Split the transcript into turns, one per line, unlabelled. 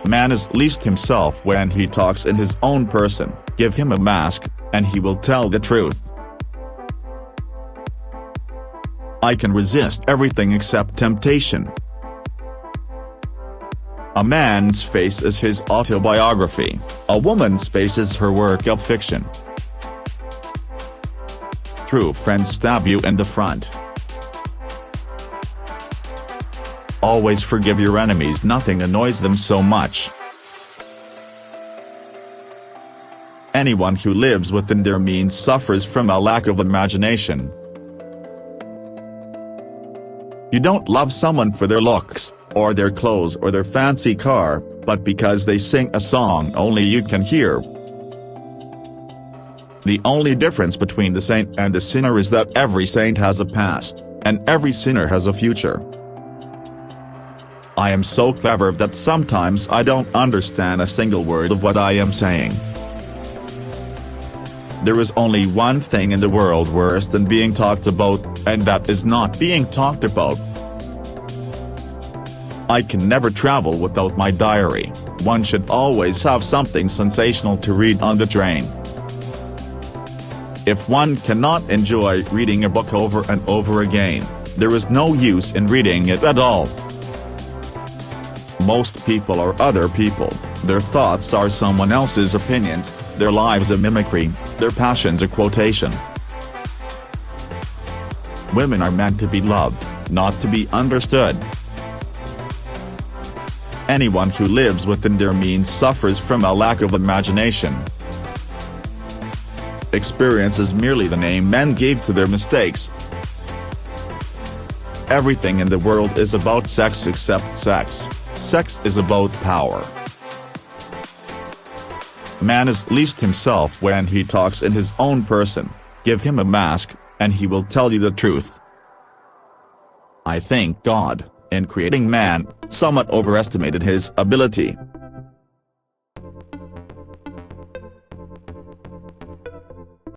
Man is least himself when he talks in his own person. Give him a mask, and he will tell the truth. I can resist everything except temptation. A man's face is his autobiography, a woman's face is her work of fiction. True friends stab you in the front. Always forgive your enemies, nothing annoys them so much. Anyone who lives within their means suffers from a lack of imagination. You don't love someone for their looks, or their clothes or their fancy car, but because they sing a song only you can hear. The only difference between the saint and the sinner is that every saint has a past, and every sinner has a future. I am so clever that sometimes I don't understand a single word of what I am saying. There is only one thing in the world worse than being talked about, and that is not being talked about. I can never travel without my diary. One should always have something sensational to read on the train. If one cannot enjoy reading a book over and over again, there is no use in reading it at all. Most people are other people, their thoughts are someone else's opinions, their lives a mimicry, their passions a quotation. Women are meant to be loved, not to be understood. Anyone who lives within their means suffers from a lack of imagination. Experience is merely the name men gave to their mistakes. Everything in the world is about sex except sex. Sex is about power. Man is least himself when he talks in his own person. Give him a mask, and he will tell you the truth. I think God, in creating man, somewhat overestimated his ability.